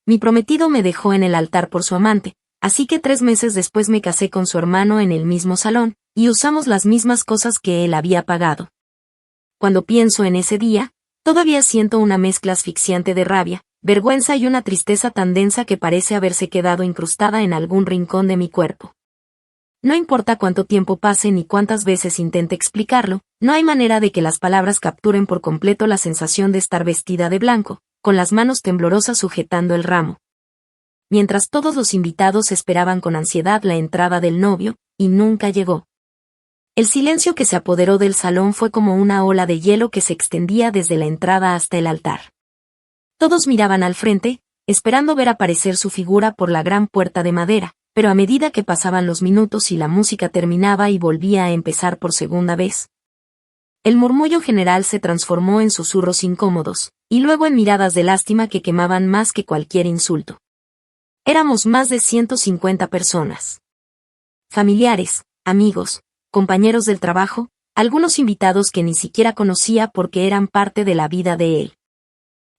Mi prometido me dejó en el altar por su amante, así que 3 meses después me casé con su hermano en el mismo salón, y usamos las mismas cosas que él había pagado. Cuando pienso en ese día, todavía siento una mezcla asfixiante de rabia, vergüenza y una tristeza tan densa que parece haberse quedado incrustada en algún rincón de mi cuerpo. No importa cuánto tiempo pase ni cuántas veces intente explicarlo, no hay manera de que las palabras capturen por completo la sensación de estar vestida de blanco, con las manos temblorosas sujetando el ramo. Mientras todos los invitados esperaban con ansiedad la entrada del novio, y nunca llegó. El silencio que se apoderó del salón fue como una ola de hielo que se extendía desde la entrada hasta el altar. Todos miraban al frente, esperando ver aparecer su figura por la gran puerta de madera, pero a medida que pasaban los minutos y la música terminaba y volvía a empezar por segunda vez, el murmullo general se transformó en susurros incómodos, y luego en miradas de lástima que quemaban más que cualquier insulto. Éramos más de 150 personas. Familiares, amigos, compañeros del trabajo, algunos invitados que ni siquiera conocía porque eran parte de la vida de él.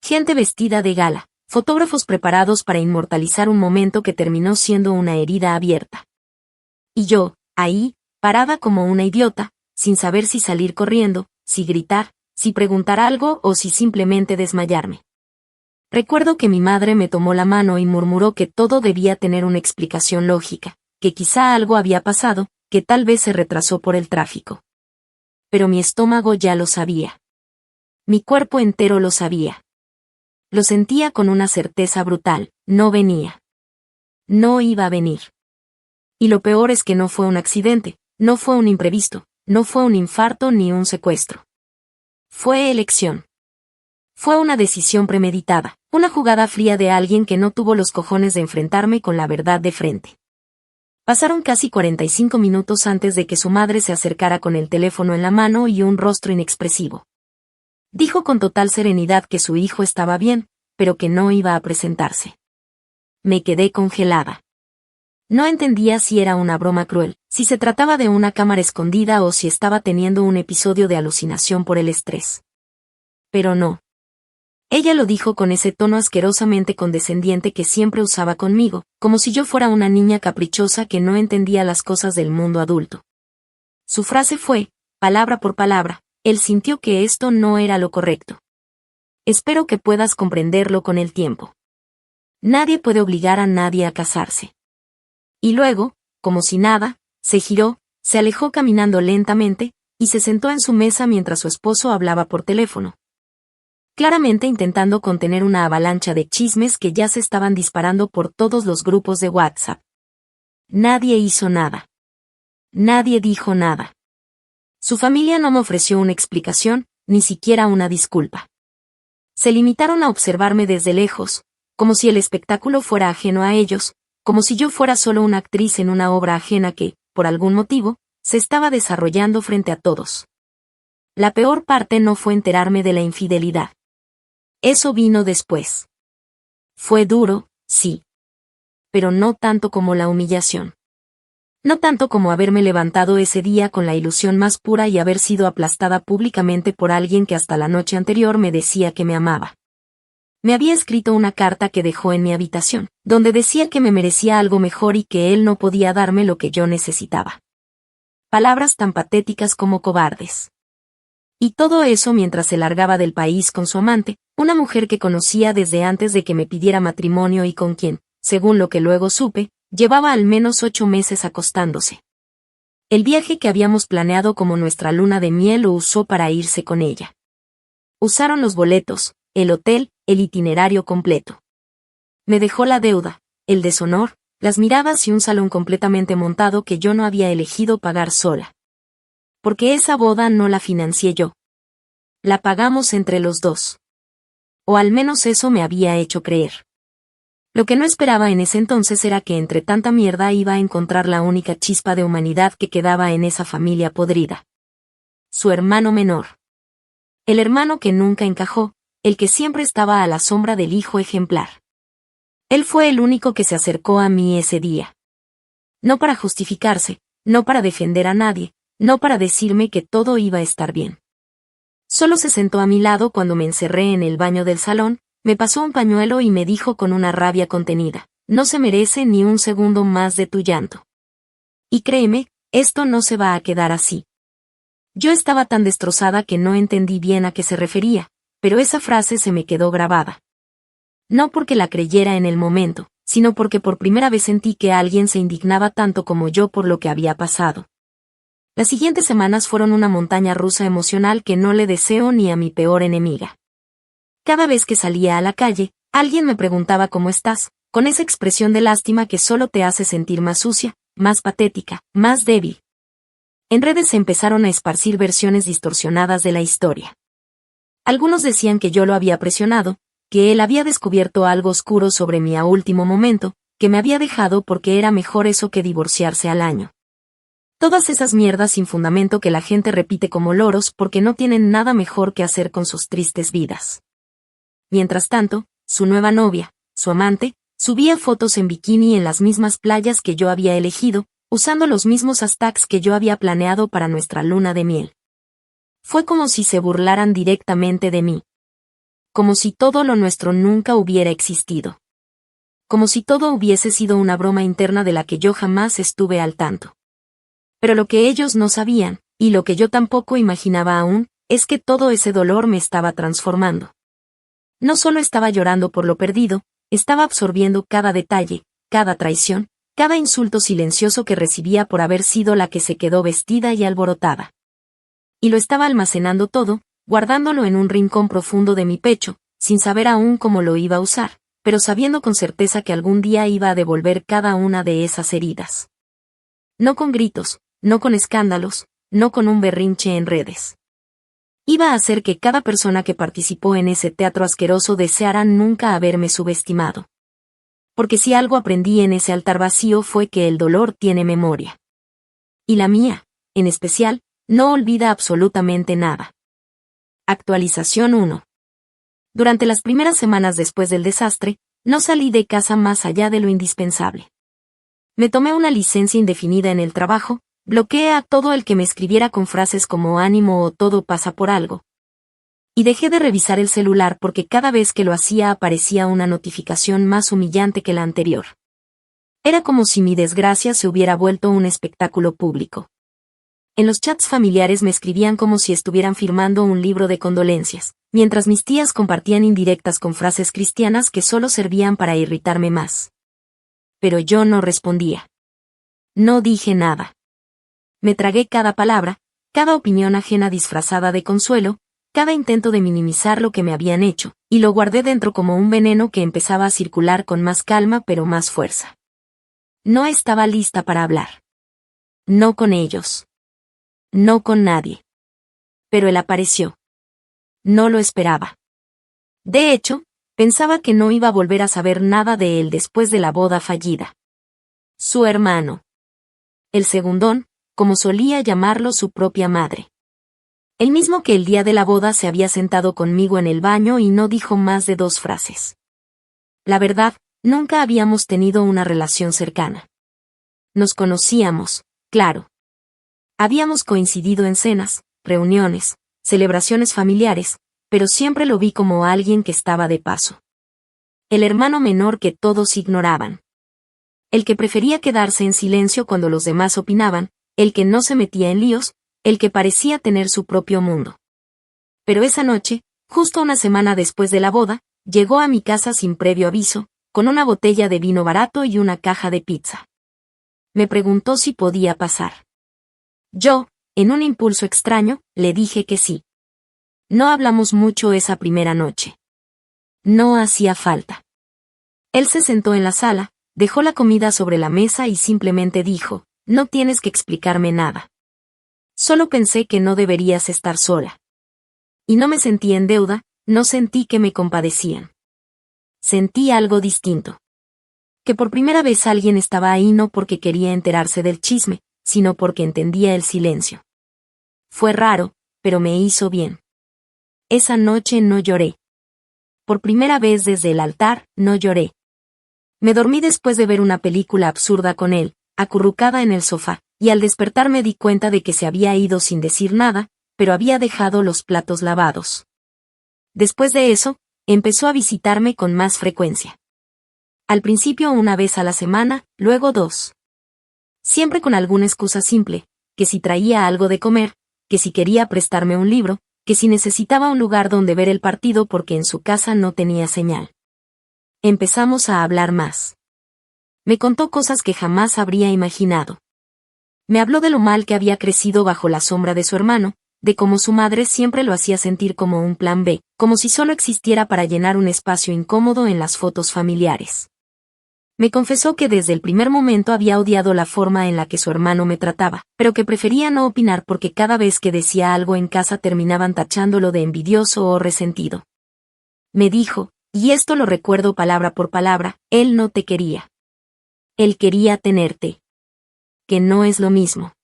Gente vestida de gala, fotógrafos preparados para inmortalizar un momento que terminó siendo una herida abierta. Y yo, ahí, parada como una idiota, sin saber si salir corriendo, si gritar, si preguntar algo o si simplemente desmayarme. Recuerdo que mi madre me tomó la mano y murmuró que todo debía tener una explicación lógica, que quizá algo había pasado, que tal vez se retrasó por el tráfico. Pero mi estómago ya lo sabía. Mi cuerpo entero lo sabía. Lo sentía con una certeza brutal, no venía. No iba a venir. Y lo peor es que no fue un accidente, no fue un imprevisto, no fue un infarto ni un secuestro. Fue elección. Fue una decisión premeditada, una jugada fría de alguien que no tuvo los cojones de enfrentarme con la verdad de frente. Pasaron casi 45 minutos antes de que su madre se acercara con el teléfono en la mano y un rostro inexpresivo. Dijo con total serenidad que su hijo estaba bien, pero que no iba a presentarse. Me quedé congelada. No entendía si era una broma cruel, si se trataba de una cámara escondida o si estaba teniendo un episodio de alucinación por el estrés. Pero no. Ella lo dijo con ese tono asquerosamente condescendiente que siempre usaba conmigo, como si yo fuera una niña caprichosa que no entendía las cosas del mundo adulto. Su frase fue, palabra por palabra, él sintió que esto no era lo correcto. Espero que puedas comprenderlo con el tiempo. Nadie puede obligar a nadie a casarse. Y luego, como si nada, se giró, se alejó caminando lentamente, y se sentó en su mesa mientras su esposo hablaba por teléfono. Claramente intentando contener una avalancha de chismes que ya se estaban disparando por todos los grupos de WhatsApp. Nadie hizo nada. Nadie dijo nada. Su familia no me ofreció una explicación, ni siquiera una disculpa. Se limitaron a observarme desde lejos, como si el espectáculo fuera ajeno a ellos, como si yo fuera solo una actriz en una obra ajena que, por algún motivo, se estaba desarrollando frente a todos. La peor parte no fue enterarme de la infidelidad. Eso vino después. Fue duro, sí. Pero no tanto como la humillación. No tanto como haberme levantado ese día con la ilusión más pura y haber sido aplastada públicamente por alguien que hasta la noche anterior me decía que me amaba. Me había escrito una carta que dejó en mi habitación, donde decía que me merecía algo mejor y que él no podía darme lo que yo necesitaba. Palabras tan patéticas como cobardes. Y todo eso mientras se largaba del país con su amante, una mujer que conocía desde antes de que me pidiera matrimonio y con quien, según lo que luego supe, llevaba al menos 8 meses acostándose. El viaje que habíamos planeado como nuestra luna de miel lo usó para irse con ella. Usaron los boletos, el hotel, el itinerario completo. Me dejó la deuda, el deshonor, las miradas y un salón completamente montado que yo no había elegido pagar sola. Porque esa boda no la financié yo. La pagamos entre los dos. O al menos eso me había hecho creer. Lo que no esperaba en ese entonces era que entre tanta mierda iba a encontrar la única chispa de humanidad que quedaba en esa familia podrida. Su hermano menor. El hermano que nunca encajó, el que siempre estaba a la sombra del hijo ejemplar. Él fue el único que se acercó a mí ese día. No para justificarse, no para defender a nadie, no para decirme que todo iba a estar bien. Solo se sentó a mi lado cuando me encerré en el baño del salón, Me pasó un pañuelo y me dijo con una rabia contenida: no se merece ni un segundo más de tu llanto. Y créeme, esto no se va a quedar así. Yo estaba tan destrozada que no entendí bien a qué se refería, pero esa frase se me quedó grabada. No porque la creyera en el momento, sino porque por primera vez sentí que alguien se indignaba tanto como yo por lo que había pasado. Las siguientes semanas fueron una montaña rusa emocional que no le deseo ni a mi peor enemiga. Cada vez que salía a la calle, alguien me preguntaba ¿cómo estás?, con esa expresión de lástima que solo te hace sentir más sucia, más patética, más débil. En redes se empezaron a esparcir versiones distorsionadas de la historia. Algunos decían que yo lo había presionado, que él había descubierto algo oscuro sobre mí a último momento, que me había dejado porque era mejor eso que divorciarse al año. Todas esas mierdas sin fundamento que la gente repite como loros porque no tienen nada mejor que hacer con sus tristes vidas. Mientras tanto, su nueva novia, su amante, subía fotos en bikini en las mismas playas que yo había elegido, usando los mismos hashtags que yo había planeado para nuestra luna de miel. Fue como si se burlaran directamente de mí. Como si todo lo nuestro nunca hubiera existido. Como si todo hubiese sido una broma interna de la que yo jamás estuve al tanto. Pero lo que ellos no sabían, y lo que yo tampoco imaginaba aún, es que todo ese dolor me estaba transformando. No solo estaba llorando por lo perdido, estaba absorbiendo cada detalle, cada traición, cada insulto silencioso que recibía por haber sido la que se quedó vestida y alborotada. Y lo estaba almacenando todo, guardándolo en un rincón profundo de mi pecho, sin saber aún cómo lo iba a usar, pero sabiendo con certeza que algún día iba a devolver cada una de esas heridas. No con gritos, no con escándalos, no con un berrinche en redes. Iba a hacer que cada persona que participó en ese teatro asqueroso deseara nunca haberme subestimado. Porque si algo aprendí en ese altar vacío fue que el dolor tiene memoria. Y la mía, en especial, no olvida absolutamente nada. Actualización 1. Durante las primeras semanas después del desastre, no salí de casa más allá de lo indispensable. Me tomé una licencia indefinida en el trabajo, bloqueé a todo el que me escribiera con frases como ánimo o todo pasa por algo. Y dejé de revisar el celular porque cada vez que lo hacía aparecía una notificación más humillante que la anterior. Era como si mi desgracia se hubiera vuelto un espectáculo público. En los chats familiares me escribían como si estuvieran firmando un libro de condolencias, mientras mis tías compartían indirectas con frases cristianas que solo servían para irritarme más. Pero yo no respondía. No dije nada. Me tragué cada palabra, cada opinión ajena disfrazada de consuelo, cada intento de minimizar lo que me habían hecho, y lo guardé dentro como un veneno que empezaba a circular con más calma pero más fuerza. No estaba lista para hablar. No con ellos. No con nadie. Pero él apareció. No lo esperaba. De hecho, pensaba que no iba a volver a saber nada de él después de la boda fallida. Su hermano. El segundón, como solía llamarlo su propia madre. El mismo que el día de la boda se había sentado conmigo en el baño y no dijo más de 2 frases. La verdad, nunca habíamos tenido una relación cercana. Nos conocíamos, claro. Habíamos coincidido en cenas, reuniones, celebraciones familiares, pero siempre lo vi como alguien que estaba de paso. El hermano menor que todos ignoraban. El que prefería quedarse en silencio cuando los demás opinaban, el que no se metía en líos, el que parecía tener su propio mundo. Pero esa noche, justo una semana después de la boda, llegó a mi casa sin previo aviso, con una botella de vino barato y una caja de pizza. Me preguntó si podía pasar. Yo, en un impulso extraño, le dije que sí. No hablamos mucho esa primera noche. No hacía falta. Él se sentó en la sala, dejó la comida sobre la mesa y simplemente dijo: no tienes que explicarme nada. Solo pensé que no deberías estar sola. Y no me sentí en deuda, no sentí que me compadecían. Sentí algo distinto. Que por primera vez alguien estaba ahí no porque quería enterarse del chisme, sino porque entendía el silencio. Fue raro, pero me hizo bien. Esa noche no lloré. Por primera vez desde el altar, no lloré. Me dormí después de ver una película absurda con él, acurrucada en el sofá, y al despertar me di cuenta de que se había ido sin decir nada, pero había dejado los platos lavados. Después de eso, empezó a visitarme con más frecuencia. Al principio 1 vez a la semana, luego 2. Siempre con alguna excusa simple, que si traía algo de comer, que si quería prestarme un libro, que si necesitaba un lugar donde ver el partido porque en su casa no tenía señal. Empezamos a hablar más. Me contó cosas que jamás habría imaginado. Me habló de lo mal que había crecido bajo la sombra de su hermano, de cómo su madre siempre lo hacía sentir como un plan B, como si solo existiera para llenar un espacio incómodo en las fotos familiares. Me confesó que desde el primer momento había odiado la forma en la que su hermano me trataba, pero que prefería no opinar porque cada vez que decía algo en casa terminaban tachándolo de envidioso o resentido. Me dijo, y esto lo recuerdo palabra por palabra, él no te quería. Él quería tenerte. Que no es lo mismo.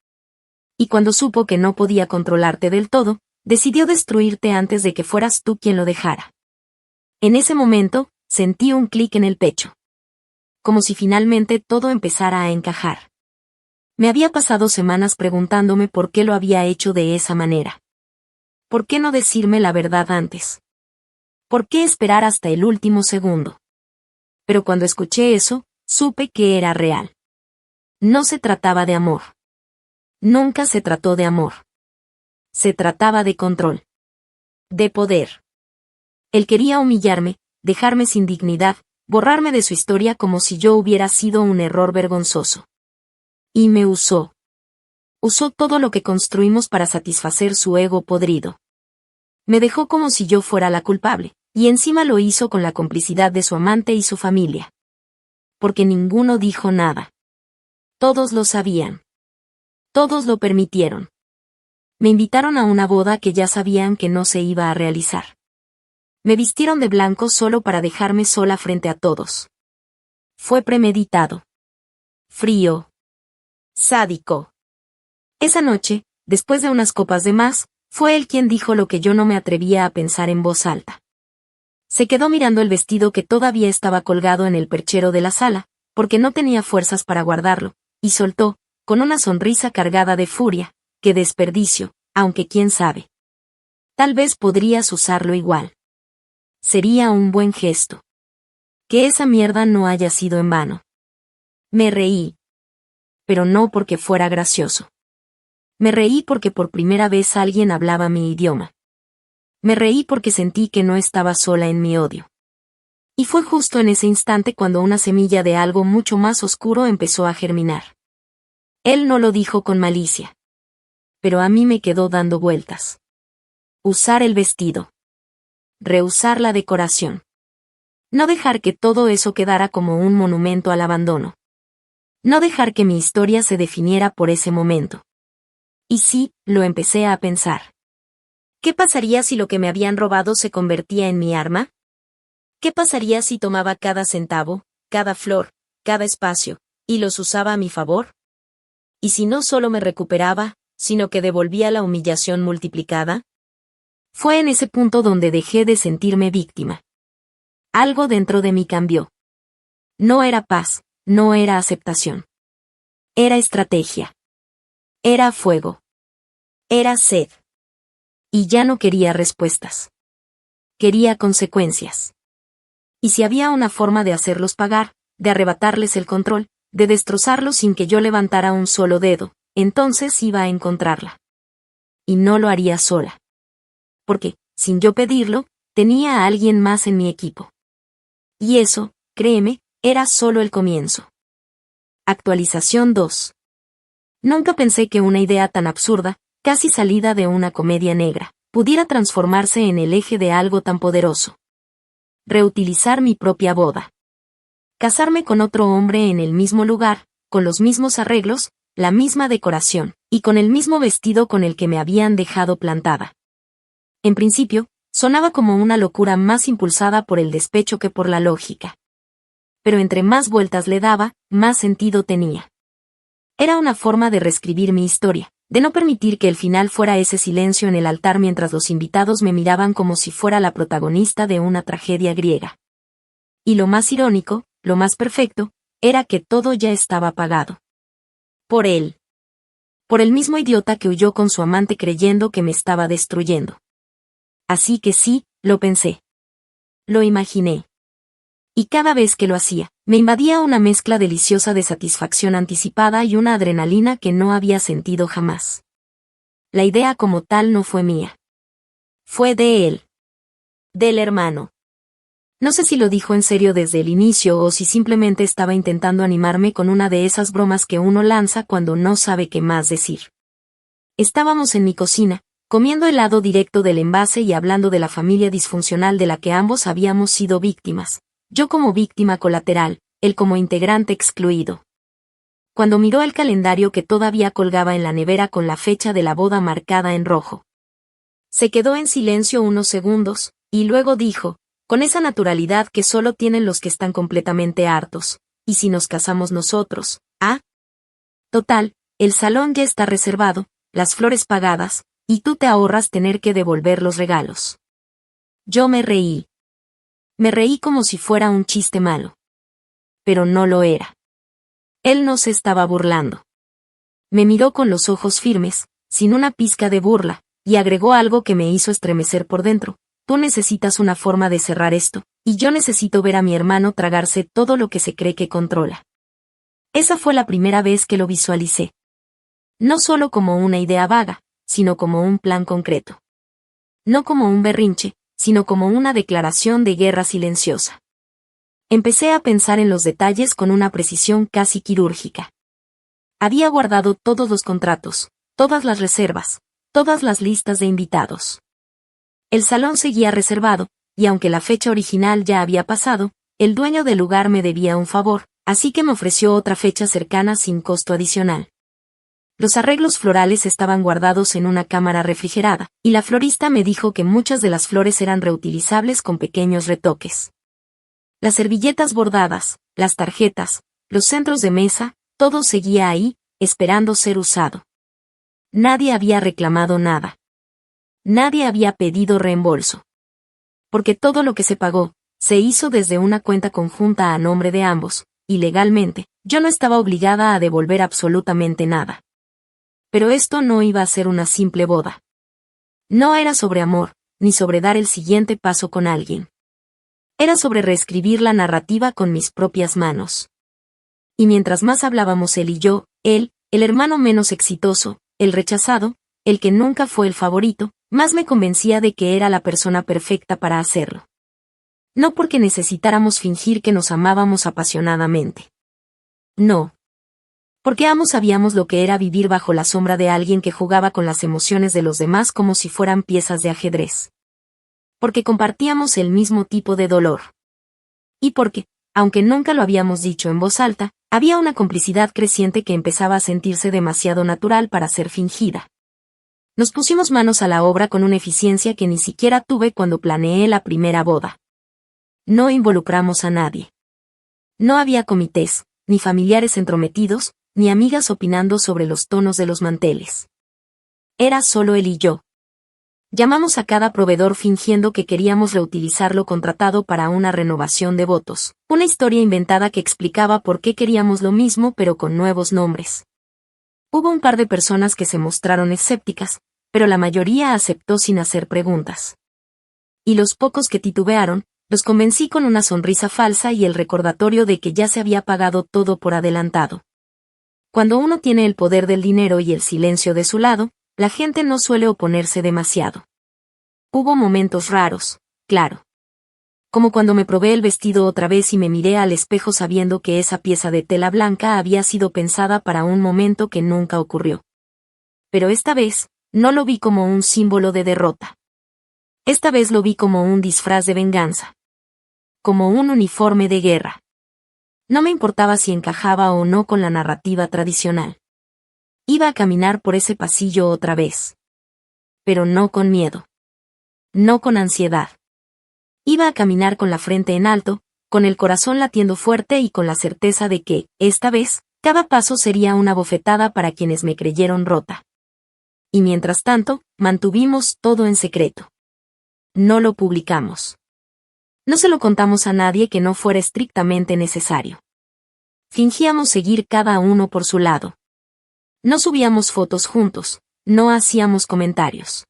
Y cuando supo que no podía controlarte del todo, decidió destruirte antes de que fueras tú quien lo dejara. En ese momento, sentí un clic en el pecho. Como si finalmente todo empezara a encajar. Me había pasado semanas preguntándome por qué lo había hecho de esa manera. ¿Por qué no decirme la verdad antes? ¿Por qué esperar hasta el último segundo? Pero cuando escuché eso, supe que era real. No se trataba de amor. Nunca se trató de amor. Se trataba de control. De poder. Él quería humillarme, dejarme sin dignidad, borrarme de su historia como si yo hubiera sido un error vergonzoso. Y me usó. Usó todo lo que construimos para satisfacer su ego podrido. Me dejó como si yo fuera la culpable, y encima lo hizo con la complicidad de su amante y su familia. Porque ninguno dijo nada. Todos lo sabían. Todos lo permitieron. Me invitaron a una boda que ya sabían que no se iba a realizar. Me vistieron de blanco solo para dejarme sola frente a todos. Fue premeditado. Frío. Sádico. Esa noche, después de unas copas de más, fue él quien dijo lo que yo no me atrevía a pensar en voz alta. Se quedó mirando el vestido que todavía estaba colgado en el perchero de la sala, porque no tenía fuerzas para guardarlo, y soltó, con una sonrisa cargada de furia, qué desperdicio, aunque quién sabe. Tal vez podrías usarlo igual. Sería un buen gesto. Que esa mierda no haya sido en vano. Me reí. Pero no porque fuera gracioso. Me reí porque por primera vez alguien hablaba mi idioma. Me reí porque sentí que no estaba sola en mi odio. Y fue justo en ese instante cuando una semilla de algo mucho más oscuro empezó a germinar. Él no lo dijo con malicia. Pero a mí me quedó dando vueltas. Usar el vestido. Rehusar la decoración. No dejar que todo eso quedara como un monumento al abandono. No dejar que mi historia se definiera por ese momento. Y sí, lo empecé a pensar. ¿Qué pasaría si lo que me habían robado se convertía en mi arma? ¿Qué pasaría si tomaba cada centavo, cada flor, cada espacio, y los usaba a mi favor? ¿Y si no solo me recuperaba, sino que devolvía la humillación multiplicada? Fue en ese punto donde dejé de sentirme víctima. Algo dentro de mí cambió. No era paz, no era aceptación. Era estrategia. Era fuego. Era sed. Y ya no quería respuestas. Quería consecuencias. Y si había una forma de hacerlos pagar, de arrebatarles el control, de destrozarlos sin que yo levantara un solo dedo, entonces iba a encontrarla. Y no lo haría sola. Porque, sin yo pedirlo, tenía a alguien más en mi equipo. Y eso, créeme, era solo el comienzo. Actualización 2. Nunca pensé que una idea tan absurda, casi salida de una comedia negra, pudiera transformarse en el eje de algo tan poderoso. Reutilizar mi propia boda. Casarme con otro hombre en el mismo lugar, con los mismos arreglos, la misma decoración, y con el mismo vestido con el que me habían dejado plantada. En principio, sonaba como una locura más impulsada por el despecho que por la lógica. Pero entre más vueltas le daba, más sentido tenía. Era una forma de reescribir mi historia, de no permitir que el final fuera ese silencio en el altar mientras los invitados me miraban como si fuera la protagonista de una tragedia griega. Y lo más irónico, lo más perfecto, era que todo ya estaba pagado. Por él. Por el mismo idiota que huyó con su amante creyendo que me estaba destruyendo. Así que sí, lo pensé. Lo imaginé. Y cada vez que lo hacía, me invadía una mezcla deliciosa de satisfacción anticipada y una adrenalina que no había sentido jamás. La idea como tal no fue mía. Fue de él. Del hermano. No sé si lo dijo en serio desde el inicio o si simplemente estaba intentando animarme con una de esas bromas que uno lanza cuando no sabe qué más decir. Estábamos en mi cocina, comiendo helado directo del envase y hablando de la familia disfuncional de la que ambos habíamos sido víctimas, yo como víctima colateral, él como integrante excluido. Cuando miró el calendario que todavía colgaba en la nevera con la fecha de la boda marcada en rojo. Se quedó en silencio unos segundos, y luego dijo, con esa naturalidad que solo tienen los que están completamente hartos, ¿y si nos casamos nosotros, ah? Total, el salón ya está reservado, las flores pagadas, y tú te ahorras tener que devolver los regalos. Yo me reí. Me reí como si fuera un chiste malo. Pero no lo era. Él no se estaba burlando. Me miró con los ojos firmes, sin una pizca de burla, y agregó algo que me hizo estremecer por dentro. Tú necesitas una forma de cerrar esto, y yo necesito ver a mi hermano tragarse todo lo que se cree que controla. Esa fue la primera vez que lo visualicé. No solo como una idea vaga, sino como un plan concreto. No como un berrinche, sino como una declaración de guerra silenciosa. Empecé a pensar en los detalles con una precisión casi quirúrgica. Había guardado todos los contratos, todas las reservas, todas las listas de invitados. El salón seguía reservado, y aunque la fecha original ya había pasado, el dueño del lugar me debía un favor, así que me ofreció otra fecha cercana sin costo adicional. Los arreglos florales estaban guardados en una cámara refrigerada, y la florista me dijo que muchas de las flores eran reutilizables con pequeños retoques. Las servilletas bordadas, las tarjetas, los centros de mesa, todo seguía ahí, esperando ser usado. Nadie había reclamado nada. Nadie había pedido reembolso. Porque todo lo que se pagó, se hizo desde una cuenta conjunta a nombre de ambos, y legalmente, yo no estaba obligada a devolver absolutamente nada. Pero esto no iba a ser una simple boda. No era sobre amor, ni sobre dar el siguiente paso con alguien. Era sobre reescribir la narrativa con mis propias manos. Y mientras más hablábamos él y yo, él, el hermano menos exitoso, el rechazado, el que nunca fue el favorito, más me convencía de que era la persona perfecta para hacerlo. No porque necesitáramos fingir que nos amábamos apasionadamente. No. Porque ambos sabíamos lo que era vivir bajo la sombra de alguien que jugaba con las emociones de los demás como si fueran piezas de ajedrez. Porque compartíamos el mismo tipo de dolor. Y porque, aunque nunca lo habíamos dicho en voz alta, había una complicidad creciente que empezaba a sentirse demasiado natural para ser fingida. Nos pusimos manos a la obra con una eficiencia que ni siquiera tuve cuando planeé la primera boda. No involucramos a nadie. No había comités, ni familiares entrometidos, ni amigas opinando sobre los tonos de los manteles. Era solo él y yo. Llamamos a cada proveedor fingiendo que queríamos reutilizar lo contratado para una renovación de votos, una historia inventada que explicaba por qué queríamos lo mismo pero con nuevos nombres. Hubo un par de personas que se mostraron escépticas, pero la mayoría aceptó sin hacer preguntas. Y los pocos que titubearon, los convencí con una sonrisa falsa y el recordatorio de que ya se había pagado todo por adelantado. Cuando uno tiene el poder del dinero y el silencio de su lado, la gente no suele oponerse demasiado. Hubo momentos raros, claro. Como cuando me probé el vestido otra vez y me miré al espejo sabiendo que esa pieza de tela blanca había sido pensada para un momento que nunca ocurrió. Pero esta vez, no lo vi como un símbolo de derrota. Esta vez lo vi como un disfraz de venganza. Como un uniforme de guerra. No me importaba si encajaba o no con la narrativa tradicional. Iba a caminar por ese pasillo otra vez. Pero no con miedo. No con ansiedad. Iba a caminar con la frente en alto, con el corazón latiendo fuerte y con la certeza de que, esta vez, cada paso sería una bofetada para quienes me creyeron rota. Y mientras tanto, mantuvimos todo en secreto. No lo publicamos. No se lo contamos a nadie que no fuera estrictamente necesario. Fingíamos seguir cada uno por su lado. No subíamos fotos juntos, no hacíamos comentarios.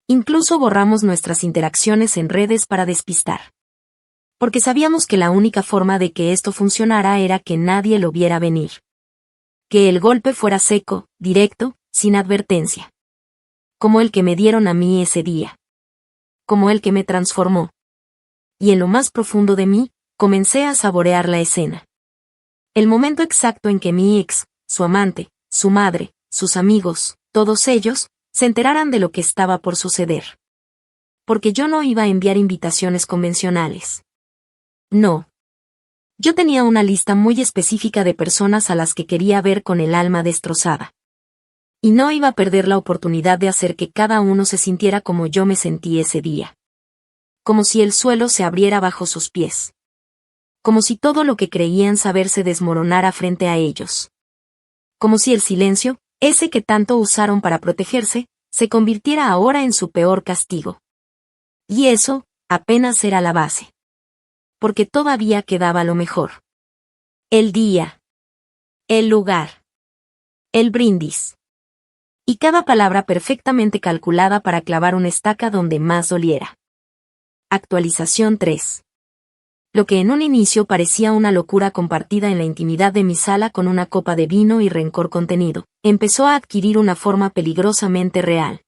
Incluso borramos nuestras interacciones en redes para despistar. Porque sabíamos que la única forma de que esto funcionara era que nadie lo viera venir. Que el golpe fuera seco, directo, sin advertencia. Como el que me dieron a mí ese día. Como el que me transformó. Y en lo más profundo de mí, comencé a saborear la escena. El momento exacto en que mi ex, su amante, su madre, sus amigos, todos ellos, se enteraran de lo que estaba por suceder. Porque yo no iba a enviar invitaciones convencionales. No. Yo tenía una lista muy específica de personas a las que quería ver con el alma destrozada. Y no iba a perder la oportunidad de hacer que cada uno se sintiera como yo me sentí ese día. Como si el suelo se abriera bajo sus pies. Como si todo lo que creían saber se desmoronara frente a ellos. Como si el silencio, ese que tanto usaron para protegerse, se convirtiera ahora en su peor castigo. Y eso, apenas era la base. Porque todavía quedaba lo mejor. El día. El lugar. El brindis. Y cada palabra perfectamente calculada para clavar una estaca donde más doliera. Actualización 3. Lo que en un inicio parecía una locura compartida en la intimidad de mi sala con una copa de vino y rencor contenido, empezó a adquirir una forma peligrosamente real.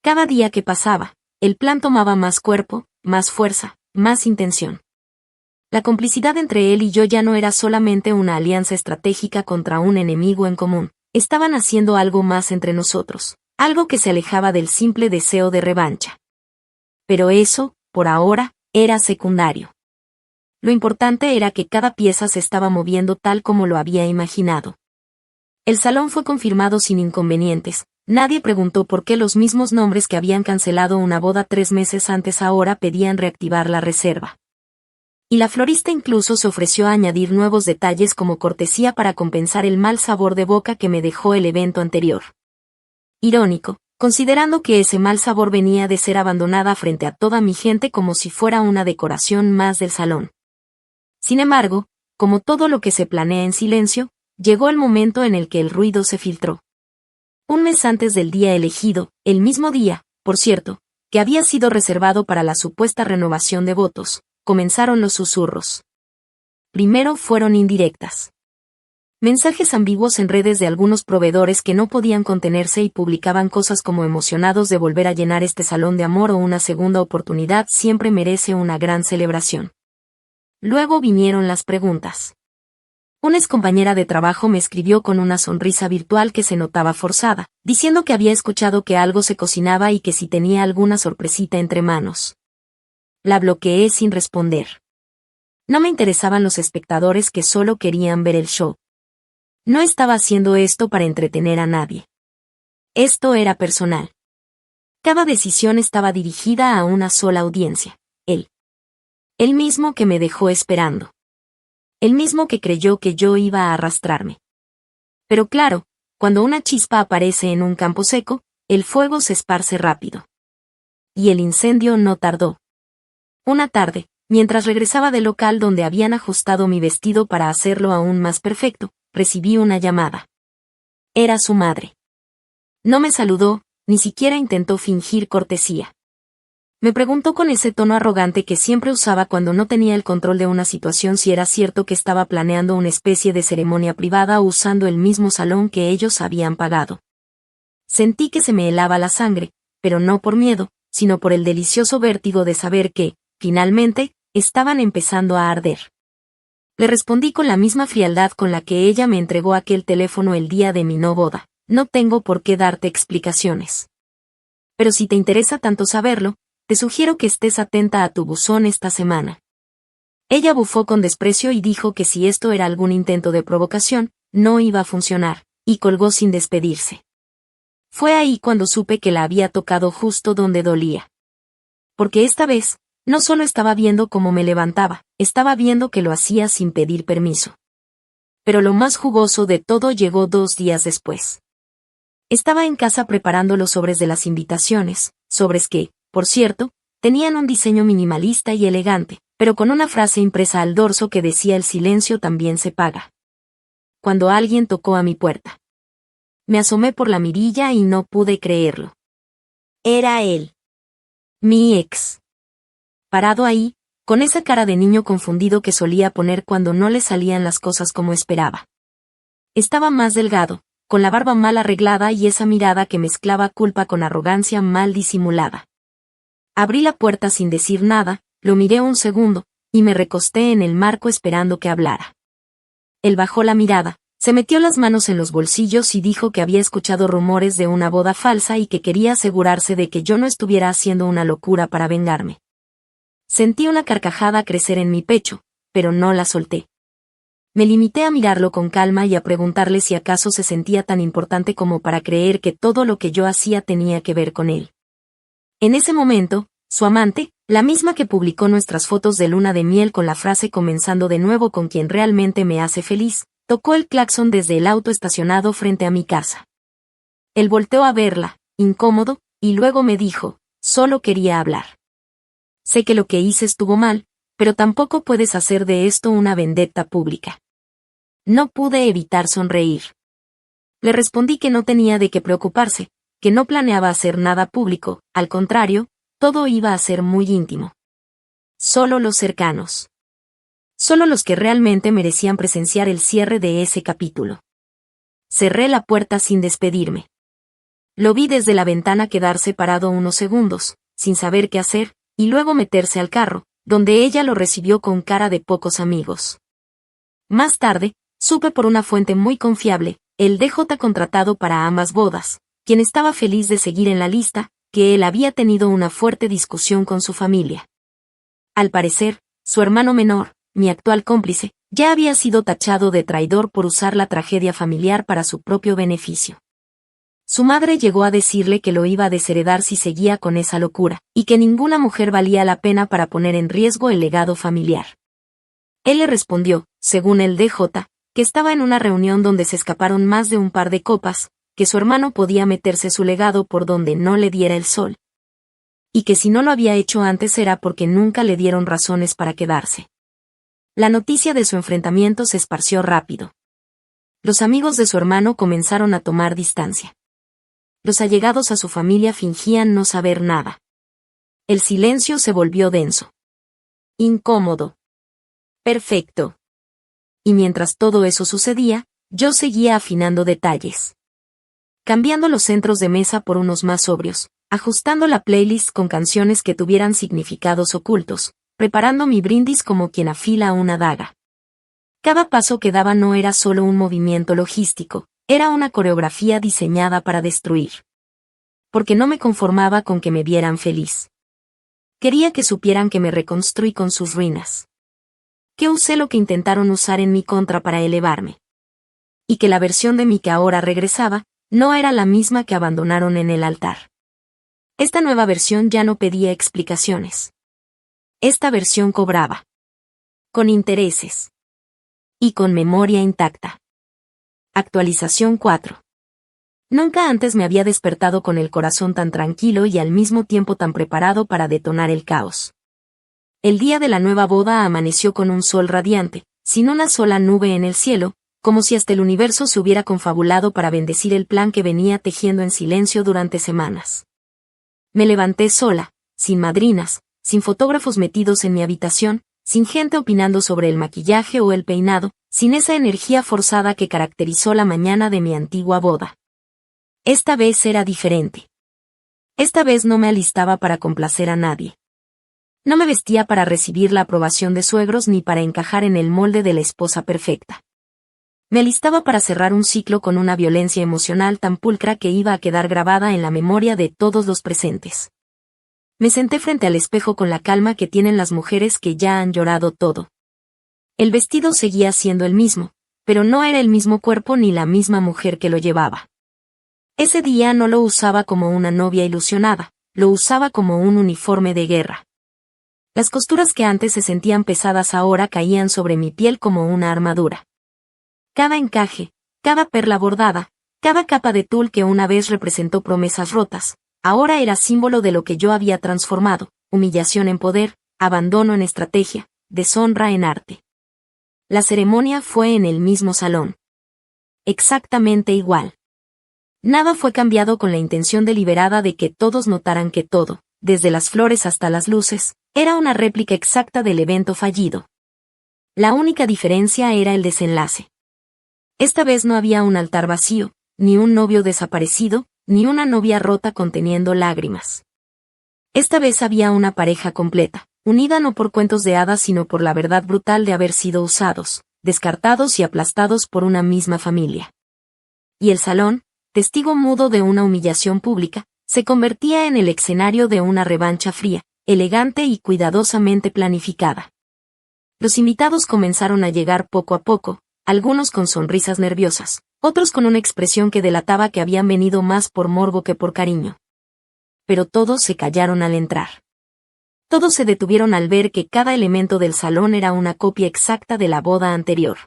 Cada día que pasaba, el plan tomaba más cuerpo, más fuerza, más intención. La complicidad entre él y yo ya no era solamente una alianza estratégica contra un enemigo en común, estaban haciendo algo más entre nosotros, algo que se alejaba del simple deseo de revancha. Pero eso, por ahora, era secundario. Lo importante era que cada pieza se estaba moviendo tal como lo había imaginado. El salón fue confirmado sin inconvenientes, nadie preguntó por qué los mismos nombres que habían cancelado una boda 3 meses antes ahora pedían reactivar la reserva. Y la florista incluso se ofreció a añadir nuevos detalles como cortesía para compensar el mal sabor de boca que me dejó el evento anterior. Irónico, considerando que ese mal sabor venía de ser abandonada frente a toda mi gente como si fuera una decoración más del salón. Sin embargo, como todo lo que se planea en silencio, llegó el momento en el que el ruido se filtró. Un mes antes del día elegido, el mismo día, por cierto, que había sido reservado para la supuesta renovación de votos, comenzaron los susurros. Primero fueron indirectas. Mensajes ambiguos en redes de algunos proveedores que no podían contenerse y publicaban cosas como emocionados de volver a llenar este salón de amor o una segunda oportunidad siempre merece una gran celebración. Luego vinieron las preguntas. Una excompañera de trabajo me escribió con una sonrisa virtual que se notaba forzada, diciendo que había escuchado que algo se cocinaba y que si tenía alguna sorpresita entre manos. La bloqueé sin responder. No me interesaban los espectadores que solo querían ver el show. No estaba haciendo esto para entretener a nadie. Esto era personal. Cada decisión estaba dirigida a una sola audiencia, él. El mismo que me dejó esperando. El mismo que creyó que yo iba a arrastrarme. Pero claro, cuando una chispa aparece en un campo seco, el fuego se esparce rápido. Y el incendio no tardó. Una tarde, mientras regresaba del local donde habían ajustado mi vestido para hacerlo aún más perfecto, recibí una llamada. Era su madre. No me saludó, ni siquiera intentó fingir cortesía. Me preguntó con ese tono arrogante que siempre usaba cuando no tenía el control de una situación si era cierto que estaba planeando una especie de ceremonia privada usando el mismo salón que ellos habían pagado. Sentí que se me helaba la sangre, pero no por miedo, sino por el delicioso vértigo de saber que, finalmente, estaban empezando a arder. Le respondí con la misma frialdad con la que ella me entregó aquel teléfono el día de mi no boda. No tengo por qué darte explicaciones. Pero si te interesa tanto saberlo, te sugiero que estés atenta a tu buzón esta semana. Ella bufó con desprecio y dijo que si esto era algún intento de provocación, no iba a funcionar, y colgó sin despedirse. Fue ahí cuando supe que la había tocado justo donde dolía. Porque esta vez, no solo estaba viendo cómo me levantaba, estaba viendo que lo hacía sin pedir permiso. Pero lo más jugoso de todo llegó 2 días después. Estaba en casa preparando los sobres de las invitaciones, sobres que, por cierto, tenían un diseño minimalista y elegante, pero con una frase impresa al dorso que decía el silencio también se paga. Cuando alguien tocó a mi puerta. Me asomé por la mirilla y no pude creerlo. Era él. Mi ex. Parado ahí, con esa cara de niño confundido que solía poner cuando no le salían las cosas como esperaba. Estaba más delgado, con la barba mal arreglada y esa mirada que mezclaba culpa con arrogancia mal disimulada. Abrí la puerta sin decir nada, lo miré un segundo, y me recosté en el marco esperando que hablara. Él bajó la mirada, se metió las manos en los bolsillos y dijo que había escuchado rumores de una boda falsa y que quería asegurarse de que yo no estuviera haciendo una locura para vengarme. Sentí una carcajada crecer en mi pecho, pero no la solté. Me limité a mirarlo con calma y a preguntarle si acaso se sentía tan importante como para creer que todo lo que yo hacía tenía que ver con él. En ese momento, su amante, la misma que publicó nuestras fotos de luna de miel con la frase comenzando de nuevo con quien realmente me hace feliz, tocó el claxon desde el auto estacionado frente a mi casa. Él volteó a verla, incómodo, y luego me dijo, solo quería hablar. Sé que lo que hice estuvo mal, pero tampoco puedes hacer de esto una vendetta pública. No pude evitar sonreír. Le respondí que no tenía de qué preocuparse, que no planeaba hacer nada público, al contrario, todo iba a ser muy íntimo. Solo los cercanos. Solo los que realmente merecían presenciar el cierre de ese capítulo. Cerré la puerta sin despedirme. Lo vi desde la ventana quedarse parado unos segundos, sin saber qué hacer, y luego meterse al carro, donde ella lo recibió con cara de pocos amigos. Más tarde, supe por una fuente muy confiable, el DJ contratado para ambas bodas, quien estaba feliz de seguir en la lista, que él había tenido una fuerte discusión con su familia. Al parecer, su hermano menor, mi actual cómplice, ya había sido tachado de traidor por usar la tragedia familiar para su propio beneficio. Su madre llegó a decirle que lo iba a desheredar si seguía con esa locura, y que ninguna mujer valía la pena para poner en riesgo el legado familiar. Él le respondió, según el DJ, que estaba en una reunión donde se escaparon más de un par de copas, que su hermano podía meterse su legado por donde no le diera el sol. Y que si no lo había hecho antes era porque nunca le dieron razones para quedarse. La noticia de su enfrentamiento se esparció rápido. Los amigos de su hermano comenzaron a tomar distancia. Los allegados a su familia fingían no saber nada. El silencio se volvió denso. Incómodo. Perfecto. Y mientras todo eso sucedía, yo seguía afinando detalles. Cambiando los centros de mesa por unos más sobrios, ajustando la playlist con canciones que tuvieran significados ocultos, preparando mi brindis como quien afila una daga. Cada paso que daba no era solo un movimiento logístico, era una coreografía diseñada para destruir. Porque no me conformaba con que me vieran feliz. Quería que supieran que me reconstruí con sus ruinas. Que usé lo que intentaron usar en mi contra para elevarme. Y que la versión de mí que ahora regresaba, no era la misma que abandonaron en el altar. Esta nueva versión ya no pedía explicaciones. Esta versión cobraba. Con intereses. Y con memoria intacta. Actualización 4. Nunca antes me había despertado con el corazón tan tranquilo y al mismo tiempo tan preparado para detonar el caos. El día de la nueva boda amaneció con un sol radiante, sin una sola nube en el cielo, como si hasta el universo se hubiera confabulado para bendecir el plan que venía tejiendo en silencio durante semanas. Me levanté sola, sin madrinas, sin fotógrafos metidos en mi habitación, sin gente opinando sobre el maquillaje o el peinado, sin esa energía forzada que caracterizó la mañana de mi antigua boda. Esta vez era diferente. Esta vez no me alistaba para complacer a nadie. No me vestía para recibir la aprobación de suegros ni para encajar en el molde de la esposa perfecta. Me alistaba para cerrar un ciclo con una violencia emocional tan pulcra que iba a quedar grabada en la memoria de todos los presentes. Me senté frente al espejo con la calma que tienen las mujeres que ya han llorado todo. El vestido seguía siendo el mismo, pero no era el mismo cuerpo ni la misma mujer que lo llevaba. Ese día no lo usaba como una novia ilusionada, lo usaba como un uniforme de guerra. Las costuras que antes se sentían pesadas ahora caían sobre mi piel como una armadura. Cada encaje, cada perla bordada, cada capa de tul que una vez representó promesas rotas, ahora era símbolo de lo que yo había transformado, humillación en poder, abandono en estrategia, deshonra en arte. La ceremonia fue en el mismo salón. Exactamente igual. Nada fue cambiado con la intención deliberada de que todos notaran que todo, desde las flores hasta las luces, Era una réplica exacta del evento fallido. La única diferencia era el desenlace. Esta vez no había un altar vacío, ni un novio desaparecido, ni una novia rota conteniendo lágrimas. Esta vez había una pareja completa, unida no por cuentos de hadas sino por la verdad brutal de haber sido usados, descartados y aplastados por una misma familia. Y el salón, testigo mudo de una humillación pública, se convertía en el escenario de una revancha fría, elegante y cuidadosamente planificada. Los invitados comenzaron a llegar poco a poco, algunos con sonrisas nerviosas, otros con una expresión que delataba que habían venido más por morbo que por cariño. Pero todos se callaron al entrar. Todos se detuvieron al ver que cada elemento del salón era una copia exacta de la boda anterior.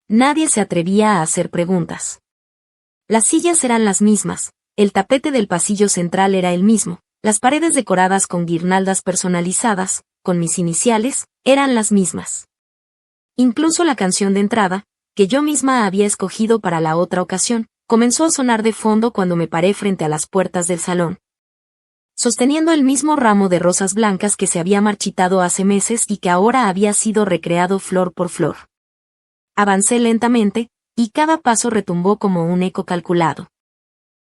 Nadie se atrevía a hacer preguntas. Las sillas eran las mismas, el tapete del pasillo central era el mismo, las paredes decoradas con guirnaldas personalizadas, con mis iniciales, eran las mismas. Incluso la canción de entrada, que yo misma había escogido para la otra ocasión, comenzó a sonar de fondo cuando me paré frente a las puertas del salón. Sosteniendo el mismo ramo de rosas blancas que se había marchitado hace meses y que ahora había sido recreado flor por flor. Avancé lentamente, y cada paso retumbó como un eco calculado.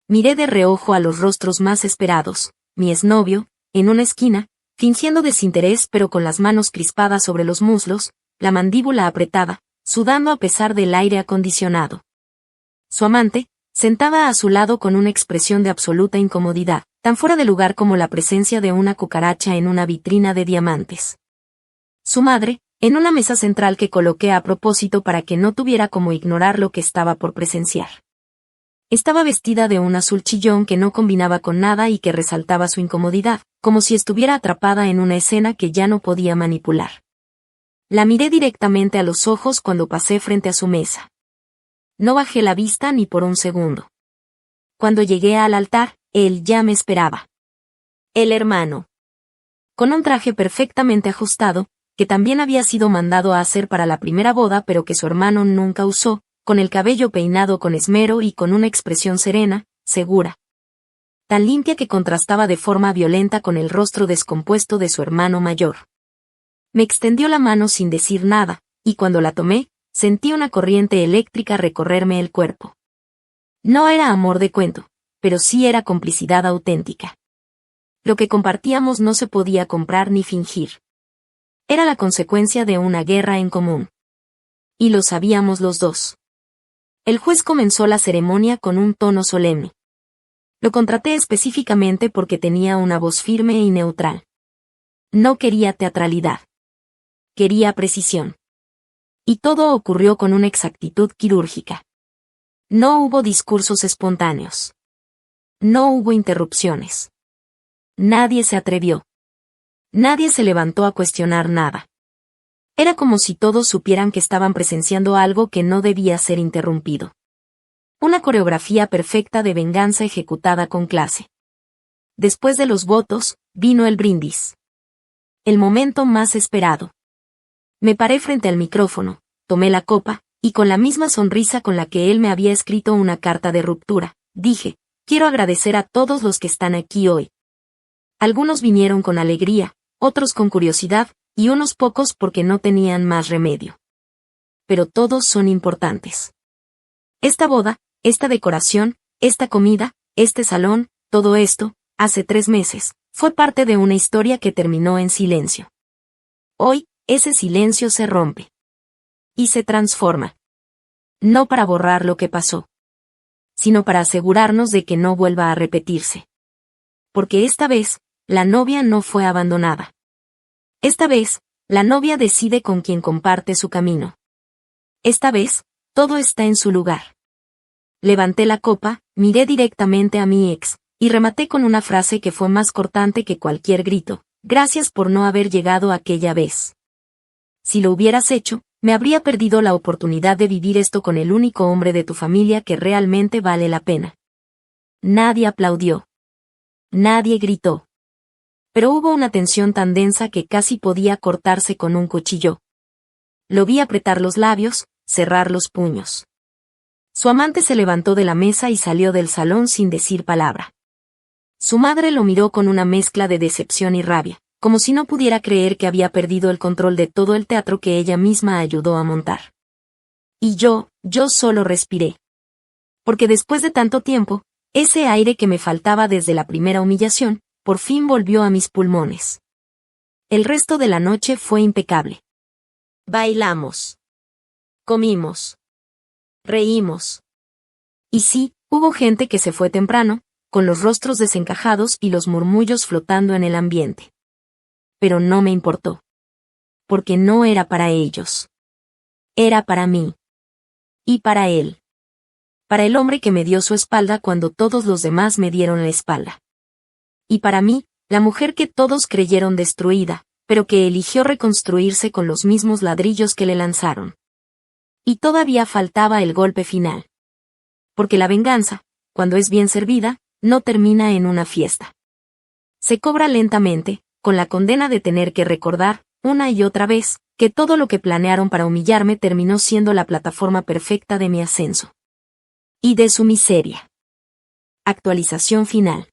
Miré de reojo a los rostros más esperados, mi exnovio, en una esquina, fingiendo desinterés pero con las manos crispadas sobre los muslos, la mandíbula apretada, sudando a pesar del aire acondicionado. Su amante, sentada a su lado con una expresión de absoluta incomodidad, tan fuera de lugar como la presencia de una cucaracha en una vitrina de diamantes. Su madre, en una mesa central que coloqué a propósito para que no tuviera como ignorar lo que estaba por presenciar. Estaba vestida de un azul chillón que no combinaba con nada y que resaltaba su incomodidad, como si estuviera atrapada en una escena que ya no podía manipular. La miré directamente a los ojos cuando pasé frente a su mesa. No bajé la vista ni por un segundo. Cuando llegué al altar, él ya me esperaba. El hermano. Con un traje perfectamente ajustado, que también había sido mandado a hacer para la primera boda pero que su hermano nunca usó, con el cabello peinado con esmero y con una expresión serena, segura. Tan limpia que contrastaba de forma violenta con el rostro descompuesto de su hermano mayor. Me extendió la mano sin decir nada, y cuando la tomé, sentí una corriente eléctrica recorrerme el cuerpo. No era amor de cuento, pero sí era complicidad auténtica. Lo que compartíamos no se podía comprar ni fingir. Era la consecuencia de una guerra en común. Y lo sabíamos los dos. El juez comenzó la ceremonia con un tono solemne. Lo contraté específicamente porque tenía una voz firme y neutral. No quería teatralidad. Quería precisión. Y todo ocurrió con una exactitud quirúrgica. No hubo discursos espontáneos. No hubo interrupciones. Nadie se atrevió. Nadie se levantó a cuestionar nada. Era como si todos supieran que estaban presenciando algo que no debía ser interrumpido. Una coreografía perfecta de venganza ejecutada con clase. Después de los votos, vino el brindis. El momento más esperado. Me paré frente al micrófono, tomé la copa, y con la misma sonrisa con la que él me había escrito una carta de ruptura, dije, quiero agradecer a todos los que están aquí hoy. Algunos vinieron con alegría, otros con curiosidad, y unos pocos porque no tenían más remedio. Pero todos son importantes. Esta boda, esta decoración, esta comida, este salón, todo esto, hace 3 meses, fue parte de una historia que terminó en silencio. Hoy, ese silencio se rompe. Y se transforma. No para borrar lo que pasó, sino para asegurarnos de que no vuelva a repetirse. Porque esta vez, la novia no fue abandonada. Esta vez, la novia decide con quién comparte su camino. Esta vez, todo está en su lugar. Levanté la copa, miré directamente a mi ex, y rematé con una frase que fue más cortante que cualquier grito. Gracias por no haber llegado aquella vez. Si lo hubieras hecho, me habría perdido la oportunidad de vivir esto con el único hombre de tu familia que realmente vale la pena. Nadie aplaudió. Nadie gritó. Pero hubo una tensión tan densa que casi podía cortarse con un cuchillo. Lo vi apretar los labios, cerrar los puños. Su amante se levantó de la mesa y salió del salón sin decir palabra. Su madre lo miró con una mezcla de decepción y rabia, como si no pudiera creer que había perdido el control de todo el teatro que ella misma ayudó a montar. Y yo solo respiré. Porque después de tanto tiempo, ese aire que me faltaba desde la primera humillación, por fin volvió a mis pulmones. El resto de la noche fue impecable. Bailamos. Comimos. Reímos. Y sí, hubo gente que se fue temprano, con los rostros desencajados y los murmullos flotando en el ambiente. Pero no me importó. Porque no era para ellos. Era para mí. Y para él. Para el hombre que me dio su espalda cuando todos los demás me dieron la espalda. Y para mí, la mujer que todos creyeron destruida, pero que eligió reconstruirse con los mismos ladrillos que le lanzaron. Y todavía faltaba el golpe final. Porque la venganza, cuando es bien servida, no termina en una fiesta. Se cobra lentamente, con la condena de tener que recordar, una y otra vez, que todo lo que planearon para humillarme terminó siendo la plataforma perfecta de mi ascenso. Y de su miseria. Actualización final.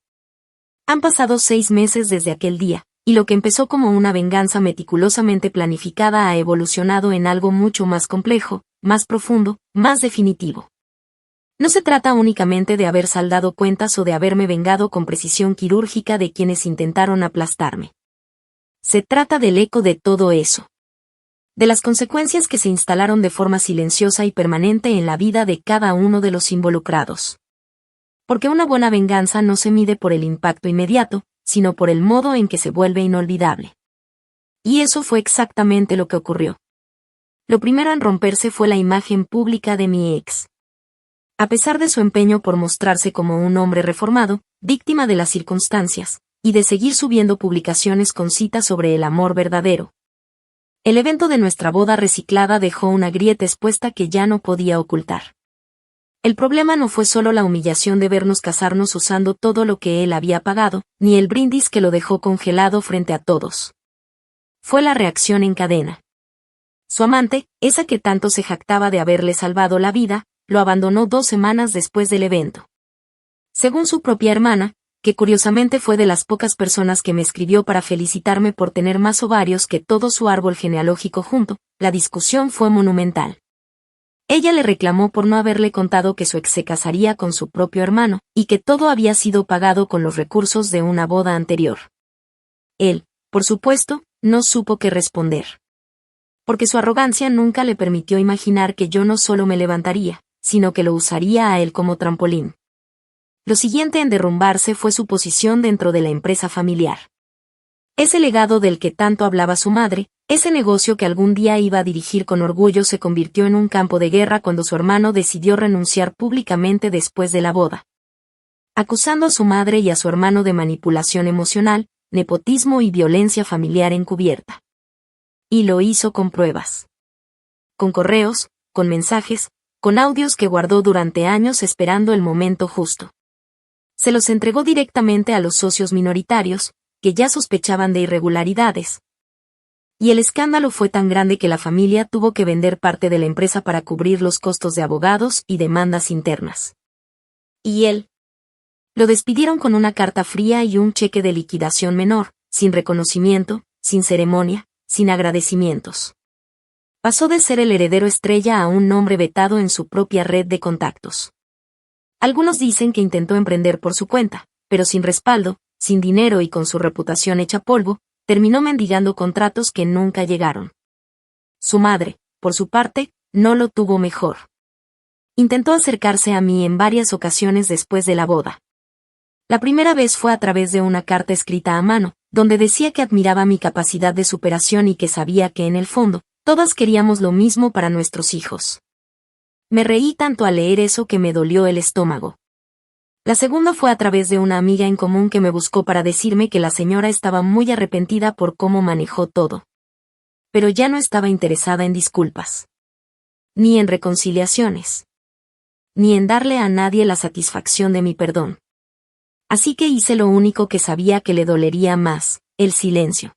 Han pasado 6 meses desde aquel día, y lo que empezó como una venganza meticulosamente planificada ha evolucionado en algo mucho más complejo, más profundo, más definitivo. No se trata únicamente de haber saldado cuentas o de haberme vengado con precisión quirúrgica de quienes intentaron aplastarme. Se trata del eco de todo eso. De las consecuencias que se instalaron de forma silenciosa y permanente en la vida de cada uno de los involucrados. Porque una buena venganza no se mide por el impacto inmediato, sino por el modo en que se vuelve inolvidable. Y eso fue exactamente lo que ocurrió. Lo primero en romperse fue la imagen pública de mi ex. A pesar de su empeño por mostrarse como un hombre reformado, víctima de las circunstancias, y de seguir subiendo publicaciones con citas sobre el amor verdadero. El evento de nuestra boda reciclada dejó una grieta expuesta que ya no podía ocultar. El problema no fue solo la humillación de vernos casarnos usando todo lo que él había pagado, ni el brindis que lo dejó congelado frente a todos. Fue la reacción en cadena. Su amante, esa que tanto se jactaba de haberle salvado la vida, lo abandonó 2 semanas después del evento. Según su propia hermana, que curiosamente fue de las pocas personas que me escribió para felicitarme por tener más ovarios que todo su árbol genealógico junto, la discusión fue monumental. Ella le reclamó por no haberle contado que su ex se casaría con su propio hermano, y que todo había sido pagado con los recursos de una boda anterior. Él, por supuesto, no supo qué responder. Porque su arrogancia nunca le permitió imaginar que yo no solo me levantaría, sino que lo usaría a él como trampolín. Lo siguiente en derrumbarse fue su posición dentro de la empresa familiar. Ese legado del que tanto hablaba su madre, ese negocio que algún día iba a dirigir con orgullo se convirtió en un campo de guerra cuando su hermano decidió renunciar públicamente después de la boda. Acusando a su madre y a su hermano de manipulación emocional, nepotismo y violencia familiar encubierta. Y lo hizo con pruebas. Con correos, con mensajes, con audios que guardó durante años esperando el momento justo. Se los entregó directamente a los socios minoritarios, que ya sospechaban de irregularidades. Y el escándalo fue tan grande que la familia tuvo que vender parte de la empresa para cubrir los costos de abogados y demandas internas. Y él. Lo despidieron con una carta fría y un cheque de liquidación menor, sin reconocimiento, sin ceremonia, sin agradecimientos. Pasó de ser el heredero estrella a un nombre vetado en su propia red de contactos. Algunos dicen que intentó emprender por su cuenta, pero sin respaldo, sin dinero y con su reputación hecha polvo, terminó mendigando contratos que nunca llegaron. Su madre, por su parte, no lo tuvo mejor. Intentó acercarse a mí en varias ocasiones después de la boda. La primera vez fue a través de una carta escrita a mano, donde decía que admiraba mi capacidad de superación y que sabía que en el fondo, todas queríamos lo mismo para nuestros hijos. Me reí tanto al leer eso que me dolió el estómago. La segunda fue a través de una amiga en común que me buscó para decirme que la señora estaba muy arrepentida por cómo manejó todo. Pero ya no estaba interesada en disculpas. Ni en reconciliaciones. Ni en darle a nadie la satisfacción de mi perdón. Así que hice lo único que sabía que le dolería más, el silencio.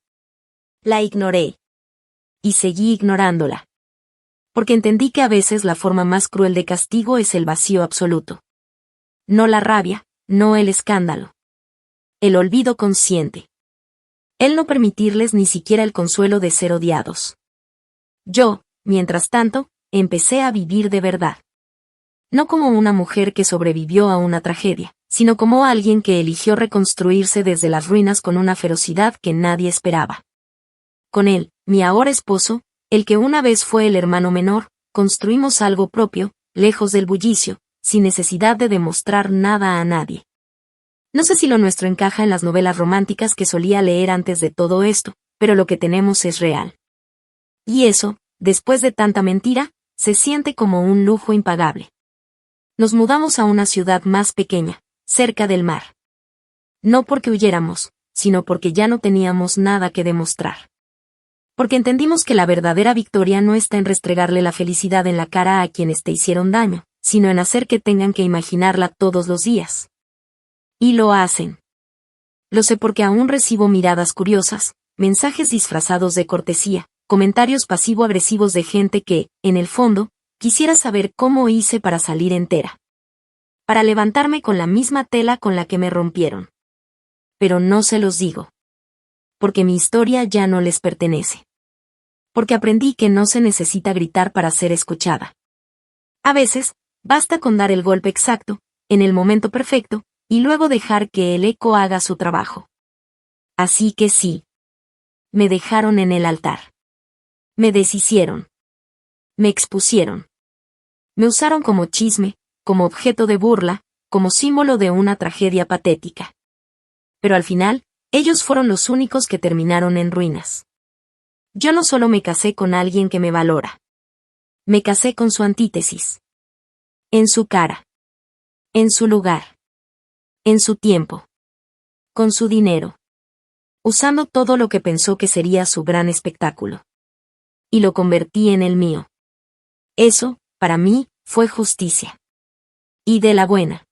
La ignoré. Y seguí ignorándola. Porque entendí que a veces la forma más cruel de castigo es el vacío absoluto. No la rabia, no el escándalo. El olvido consciente. Él no permitirles ni siquiera el consuelo de ser odiados. Yo, mientras tanto, empecé a vivir de verdad. No como una mujer que sobrevivió a una tragedia, sino como alguien que eligió reconstruirse desde las ruinas con una ferocidad que nadie esperaba. Con él, mi ahora esposo, el que una vez fue el hermano menor, construimos algo propio, lejos del bullicio, sin necesidad de demostrar nada a nadie. No sé si lo nuestro encaja en las novelas románticas que solía leer antes de todo esto, pero lo que tenemos es real. Y eso, después de tanta mentira, se siente como un lujo impagable. Nos mudamos a una ciudad más pequeña, cerca del mar. No porque huyéramos, sino porque ya no teníamos nada que demostrar. Porque entendimos que la verdadera victoria no está en restregarle la felicidad en la cara a quienes te hicieron daño, sino en hacer que tengan que imaginarla todos los días. Y lo hacen. Lo sé porque aún recibo miradas curiosas, mensajes disfrazados de cortesía, comentarios pasivo-agresivos de gente que, en el fondo, quisiera saber cómo hice para salir entera. Para levantarme con la misma tela con la que me rompieron. Pero no se los digo. Porque mi historia ya no les pertenece. Porque aprendí que no se necesita gritar para ser escuchada. A veces, basta con dar el golpe exacto, en el momento perfecto, y luego dejar que el eco haga su trabajo. Así que sí. Me dejaron en el altar. Me deshicieron. Me expusieron. Me usaron como chisme, como objeto de burla, como símbolo de una tragedia patética. Pero al final, ellos fueron los únicos que terminaron en ruinas. Yo no solo me casé con alguien que me valora. Me casé con su antítesis. En su cara. En su lugar. En su tiempo. Con su dinero. Usando todo lo que pensó que sería su gran espectáculo. Y lo convertí en el mío. Eso, para mí, fue justicia. Y de la buena.